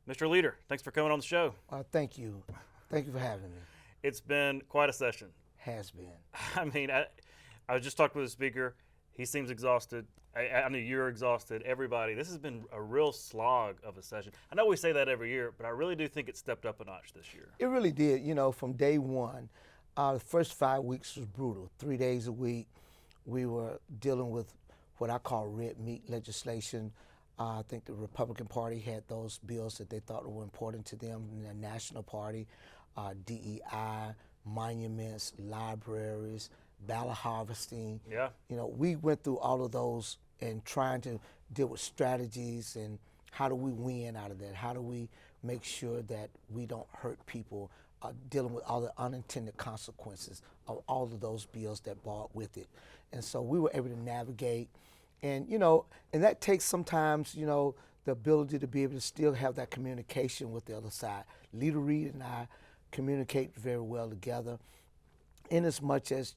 Mr. Leader, thanks for coming on the show. Thank you. Thank you for having me. It's been quite a session. Has been. I mean, I was just talking with the speaker. He seems exhausted. I know you're exhausted. Everybody. This has been a real slog of a session. I know we say that every year, but I really do think it stepped up a notch this year. It really did. From day one, the first 5 weeks was brutal. 3 days a week, we were dealing with what I call red meat legislation. I think the Republican Party had those bills that they thought were important to them in the National Party, DEI, monuments, libraries, ballot harvesting. Yeah. We went through all of those and trying to deal with strategies and how do we win out of that? How do we make sure that we don't hurt people, dealing with all the unintended consequences of all of those bills that brought with it. And so we were able to navigate. And, and that takes sometimes, the ability to be able to still have that communication with the other side. Leader Reed and I communicate very well together in as much as,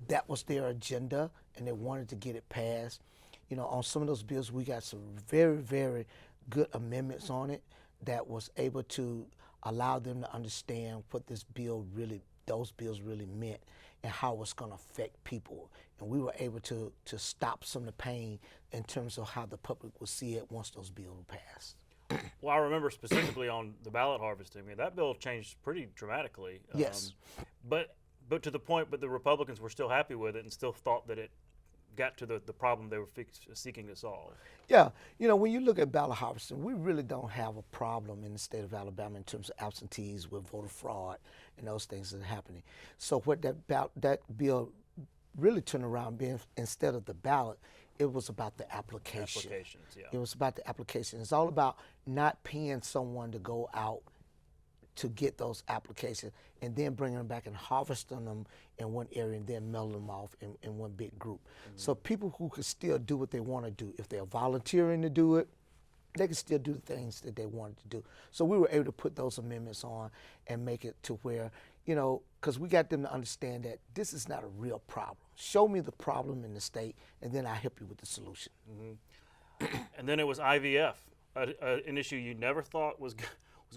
that was their agenda and they wanted to get it passed. On some of those bills, we got some very, very good amendments on it that was able to allow them to understand what those bills really meant and how it's going to affect people. And we were able to stop some of the pain in terms of how the public would see it once those bills were passed. Well, I remember specifically on the ballot harvesting. I mean, that bill changed pretty dramatically. Yes. But to the point, but the Republicans were still happy with it and still thought that it got to the problem they were seeking to solve. Yeah, when you look at ballot harvesting, we really don't have a problem in the state of Alabama in terms of absentees with voter fraud and those things that are happening. So what that bill really turned around being, instead of the ballot, it was about the application. Applications, yeah. It was about the application. It's all about not paying someone to go out to get those applications and then bringing them back and harvesting them in one area and then mailing them off in one big group. Mm-hmm. So people who could still do what they want to do, if they're volunteering to do it, they can still do the things that they wanted to do. So we were able to put those amendments on and make it to where, because we got them to understand that this is not a real problem. Show me the problem in the state and then I'll help you with the solution. Mm-hmm. And then it was IVF, an issue you never thought was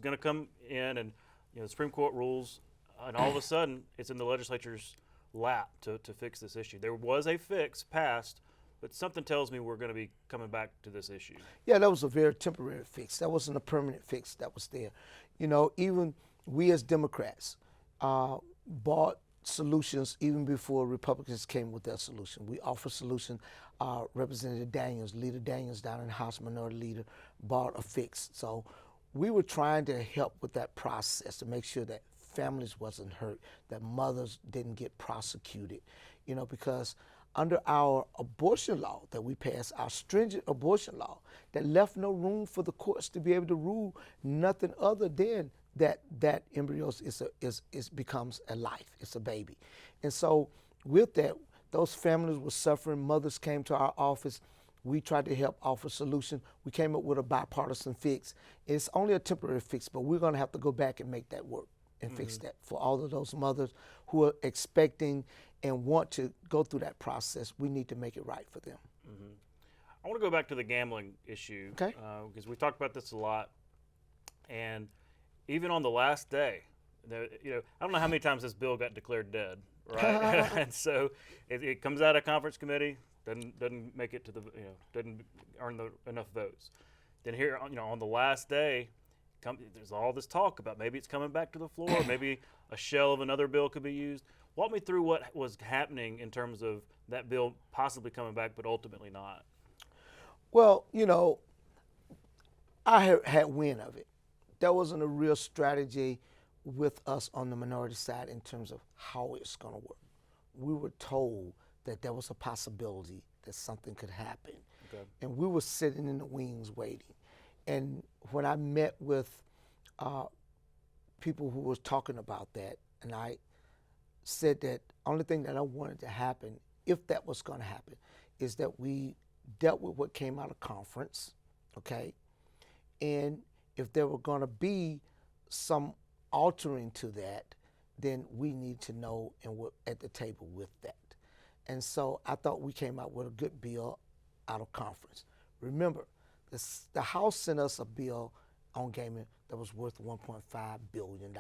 going to come in, and the Supreme Court rules, and all of a sudden it's in the legislature's lap to fix this issue. There was a fix passed, but something tells me we're going to be coming back to this issue. Yeah, that was a very temporary fix. That wasn't a permanent fix that was there. Even we as Democrats bought solutions even before Republicans came with their solution. We offered solution. Representative Daniels, Leader Daniels down in the House, Minority Leader, bought a fix. So we were trying to help with that process to make sure that families wasn't hurt, that mothers didn't get prosecuted, because under our abortion law that we passed, our stringent abortion law, that left no room for the courts to be able to rule nothing other than that embryo becomes a life, it's a baby. And so with that, those families were suffering, mothers came to our office. We tried to help offer solution. We came up with a bipartisan fix. It's only a temporary fix, but we're going to have to go back and make that work and fix that for all of those mothers who are expecting and want to go through that process. We need to make it right for them. Mm-hmm. I want to go back to the gambling issue, okay? Because we talked about this a lot, and even on the last day, I don't know how many times this bill got declared dead, right? And so it comes out of conference committee. Doesn't make it to the, doesn't earn enough votes. Then here, on the last day, there's all this talk about maybe it's coming back to the floor, maybe a shell of another bill could be used. Walk me through what was happening in terms of that bill possibly coming back, but ultimately not. Well, I had wind of it. There wasn't a real strategy with us on the minority side in terms of how it's going to work. We were told that there was a possibility that something could happen. Okay. And we were sitting in the wings waiting. And when I met with people who was talking about that, and I said that only thing that I wanted to happen, if that was going to happen, is that we dealt with what came out of conference, okay? And if there were going to be some altering to that, then we need to know and we're at the table with that. And so I thought we came out with a good bill out of conference. Remember, the House sent us a bill on gaming that was worth $1.5 billion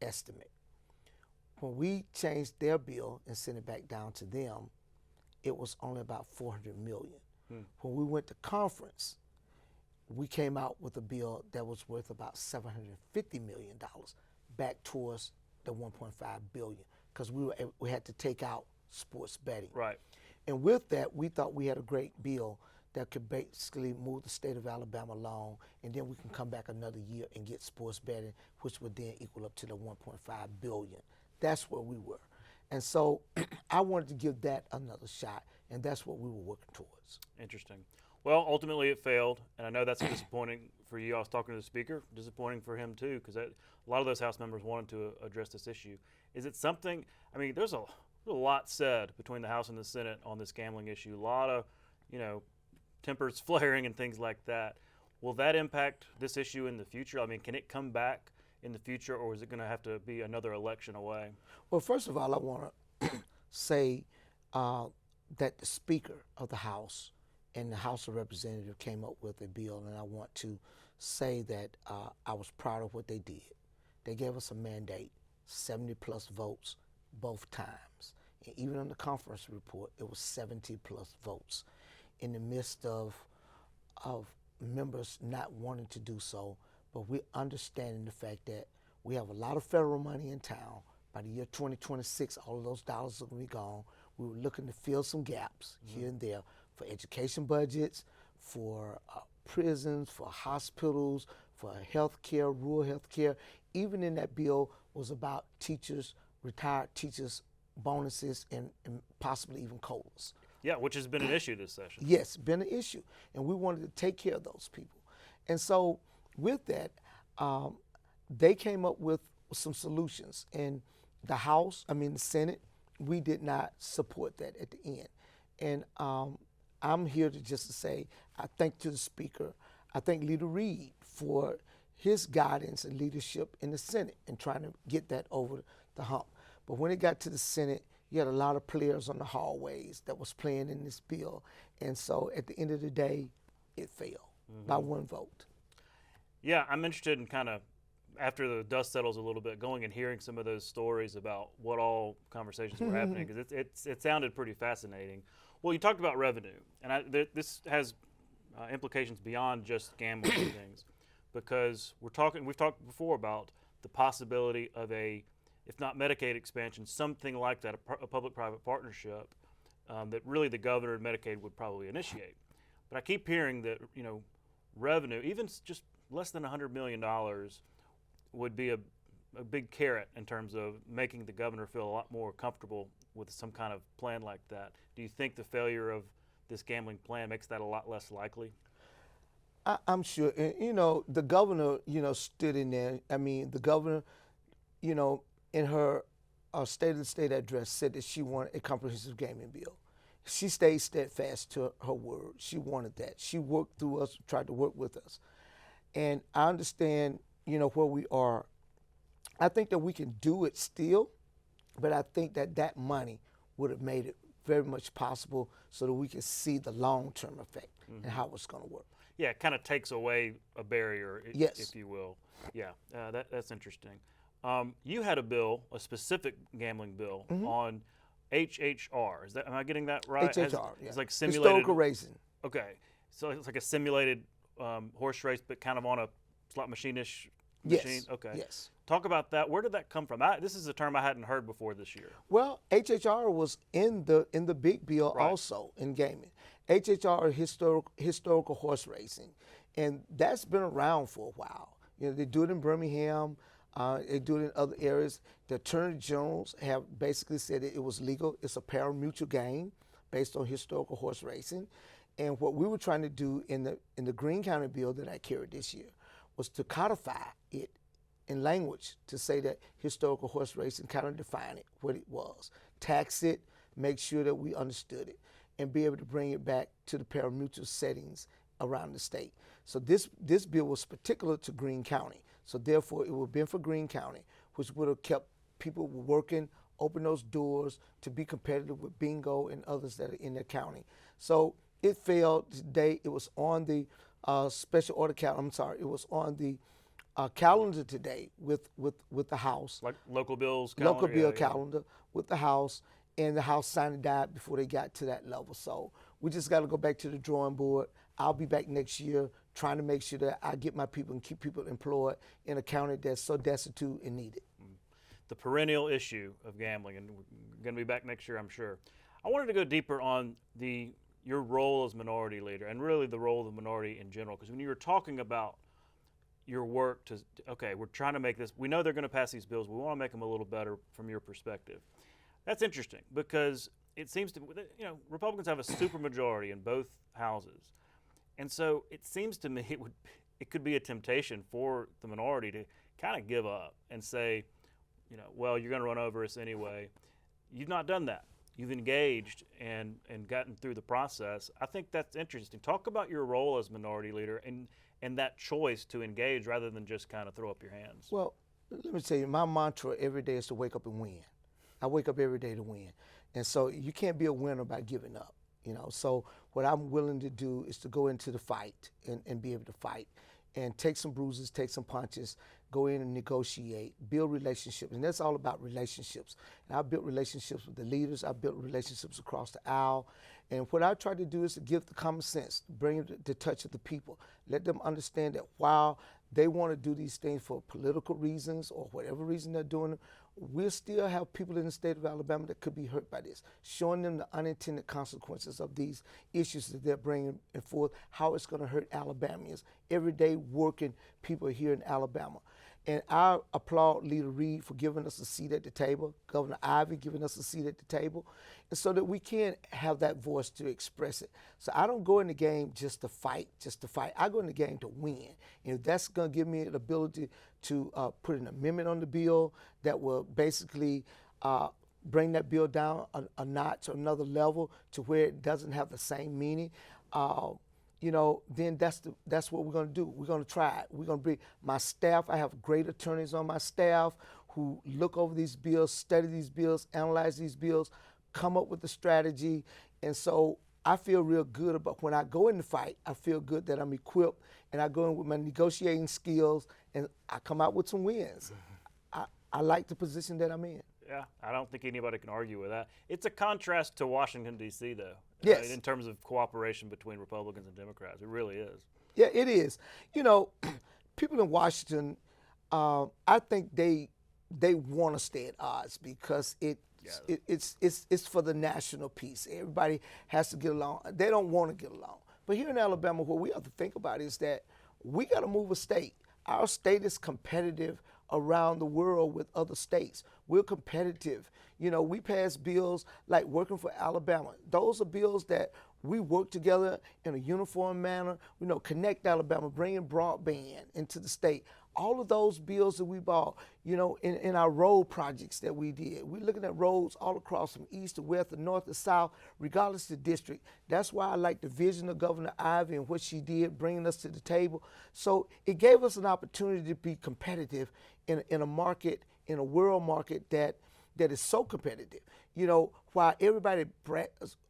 estimate. When we changed their bill and sent it back down to them, it was only about $400 million. When we went to conference, we came out with a bill that was worth about $750 million back towards the $1.5 billion, because we had to take out sports betting. Right. And with that, we thought we had a great bill that could basically move the state of Alabama along, and then we can come back another year and get sports betting, which would then equal up to the $1.5 billion. That's where we were. And so I wanted to give that another shot, and that's what we were working towards. Interesting. Well, ultimately it failed, and I know that's disappointing for you. I was talking to the speaker, disappointing for him too, because a lot of those House members wanted to address this issue. Is it something, I mean, there's a lot said between the House and the Senate on this gambling issue, a lot of, tempers flaring and things like that. Will that impact this issue in the future? I mean, can it come back in the future, or is it going to have to be another election away? Well, first of all, I want to say that the Speaker of the House and the House of Representatives came up with a bill, and I want to say that I was proud of what they did. They gave us a mandate, 70-plus votes both times. And even on the conference report, it was 70-plus votes in the midst of members not wanting to do so, but we're understanding the fact that we have a lot of federal money in town. By the year 2026, all of those dollars are going to be gone. We were looking to fill some gaps here and there for education budgets, for prisons, for hospitals, for health care, rural health care. Even in that bill was about teachers, retired teachers, bonuses, and possibly even COLAs. Yeah, which has been an issue this session. Yes, been an issue. And we wanted to take care of those people. And so with that, they came up with some solutions. And the Senate, we did not support that at the end. And I'm here to just to say, I thank to the Speaker, I thank Leader Reed for his guidance and leadership in the Senate and trying to get that over the hump. But when it got to the Senate, you had a lot of players on the hallways that was playing in this bill. And so at the end of the day, it failed by one vote. Yeah, I'm interested in kind of, after the dust settles a little bit, going and hearing some of those stories about what all conversations were happening, because it sounded pretty fascinating. Well, you talked about revenue, and this has implications beyond just gambling and things, because we've talked before about the possibility of if not Medicaid expansion, something like that, a public-private partnership that really the governor and Medicaid would probably initiate. But I keep hearing that, revenue, even just less than $100 million, would be a big carrot in terms of making the governor feel a lot more comfortable with some kind of plan like that. Do you think the failure of this gambling plan makes that a lot less likely? I'm sure. And, the governor, stood in there. I mean, the governor, in her State of the State address said that she wanted a comprehensive gaming bill. She stayed steadfast to her word. She wanted that. She worked through us, tried to work with us. And I understand, where we are. I think that we can do it still, but I think that money would have made it very much possible so that we can see the long-term effect and how it's going to work. Yeah, it kind of takes away a barrier, if you will. Yeah, that's interesting. You had a bill, a specific gambling bill on HHR. Am I getting that right? HHR, yeah. It's like simulated historical racing. Okay, so it's like a simulated horse race, but kind of on a slot machine-ish Yes. machine? Okay. Yes. Talk about that. Where did that come from? This is a term I hadn't heard before this year. Well, HHR was in the big bill Right. also in gaming. HHR historical horse racing, and that's been around for a while. You know, they do it in Birmingham. They do it in other areas. The attorney generals have basically said it was legal. It's a pari-mutuel game based on historical horse racing. And what we were trying to do in the Greene County bill that I carried this year was to codify it in language to say that historical horse racing, kind of define it, what it was, tax it, make sure that we understood it, and be able to bring it back to the pari-mutuel settings around the state. So this bill was particular to Greene County. So therefore, it would have been for Greene County, which would have kept people working, open those doors to be competitive with bingo and others that are in the county. So it failed today. It was on the special order calendar. I'm sorry, it was on the calendar today with the House. Like local bills calendar? Local bill calendar with the House, and the House signed and died before they got to that level. So we just got to go back to the drawing board. I'll be back next year trying to make sure that I get my people and keep people employed in a county that's so destitute and needed. The perennial issue of gambling, and we're going to be back next year, I'm sure. I wanted to go deeper on your role as minority leader, and really the role of the minority in general, because when you were talking about your work okay, we're trying to make this, we know they're going to pass these bills, we want to make them a little better from your perspective. That's interesting, because it seems to, Republicans have a supermajority in both houses. And so it seems to me it could be a temptation for the minority to kind of give up and say, well, you're going to run over us anyway. You've not done that. You've engaged and gotten through the process. I think that's interesting. Talk about your role as minority leader and that choice to engage rather than just kind of throw up your hands. Well, let me tell you, my mantra every day is to wake up and win. I wake up every day to win. And so you can't be a winner by giving up. So what I'm willing to do is to go into the fight and be able to fight and take some bruises, take some punches, go in and negotiate, build relationships. And that's all about relationships. And I've built relationships with the leaders. I've built relationships across the aisle. And what I try to do is to give the common sense, bring the touch of the people, let them understand that while they want to do these things for political reasons or whatever reason they're doing it, we'll still have people in the state of Alabama that could be hurt by this, showing them the unintended consequences of these issues that they're bringing forth, how it's going to hurt Alabamians, everyday working people here in Alabama. And I applaud Leader Reed for giving us a seat at the table, Governor Ivey giving us a seat at the table, and so that we can have that voice to express it. So I don't go in the game just to fight. I go in the game to win. And if that's going to give me the ability to put an amendment on the bill that will basically bring that bill down a notch or another level to where it doesn't have the same meaning, then that's what we're going to do. We're going to try it. We're going to bring my staff. I have great attorneys on my staff who look over these bills, study these bills, analyze these bills, come up with a strategy. And so I feel real good about when I go in the fight, I feel good that I'm equipped and I go in with my negotiating skills and I come out with some wins. I like the position that I'm in. Yeah, I don't think anybody can argue with that. It's a contrast to Washington, D.C., though. Yes. In terms of cooperation between Republicans and Democrats. It really is. Yeah, it is. People in Washington, I think they want to stay at odds because it's for the national peace. Everybody has to get along. They don't want to get along. But here in Alabama, what we have to think about is that we got to move a state. Our state is competitive around the world with other states. We're competitive. We pass bills like Working for Alabama. Those are bills that we work together in a uniform manner. Connect Alabama, bringing broadband into the state. All of those bills that we bought, in our road projects that we did. We're looking at roads all across from east to west, to north to south, regardless of the district. That's why I like the vision of Governor Ivey and what she did, bringing us to the table. So it gave us an opportunity to be competitive in a market, in a world market that is so competitive. While everybody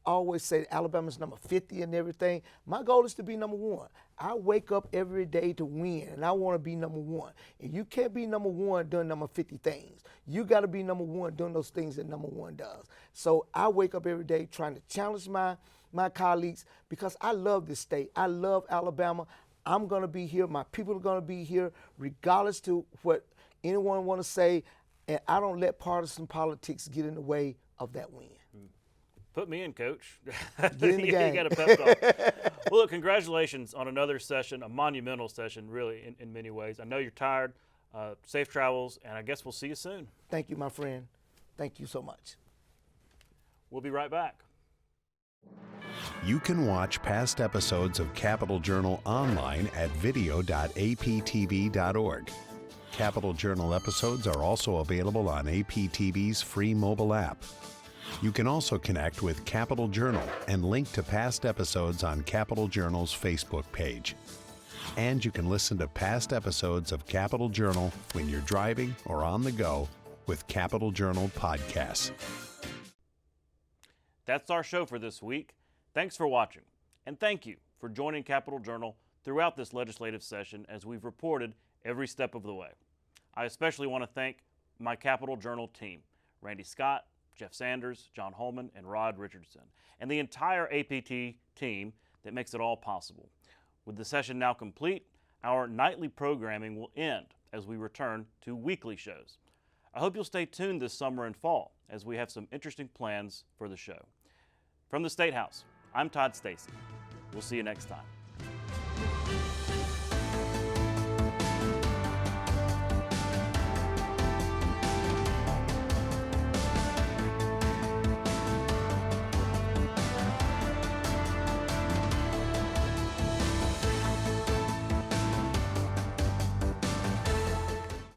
always say Alabama's number 50 and everything, my goal is to be number one. I wake up every day to win, and I want to be number one. And you can't be number one doing number 50 things. You got to be number one doing those things that number one does. So I wake up every day trying to challenge my colleagues because I love this state. I love Alabama. I'm going to be here. My people are going to be here, regardless to what anyone want to say. And I don't let partisan politics get in the way of that win. Put me in, Coach. Get in the game. You got a pep talk. Well, look, congratulations on another session, a monumental session, really, in many ways. I know you're tired. Safe travels, and I guess we'll see you soon. Thank you, my friend. Thank you so much. We'll be right back. You can watch past episodes of Capital Journal online at video.aptv.org. Capital Journal episodes are also available on APTV's free mobile app. You can also connect with Capital Journal and link to past episodes on Capital Journal's Facebook page. And you can listen to past episodes of Capital Journal when you're driving or on the go with Capital Journal podcasts. That's our show for this week. Thanks for watching, and thank you for joining Capital Journal throughout this legislative session as we've reported every step of the way. I especially want to thank my Capital Journal team, Randy Scott, Jeff Sanders, John Holman, and Rod Richardson, and the entire APT team that makes it all possible. With the session now complete, our nightly programming will end as we return to weekly shows. I hope you'll stay tuned this summer and fall as we have some interesting plans for the show. From the State House, I'm Todd Stacy. We'll see you next time.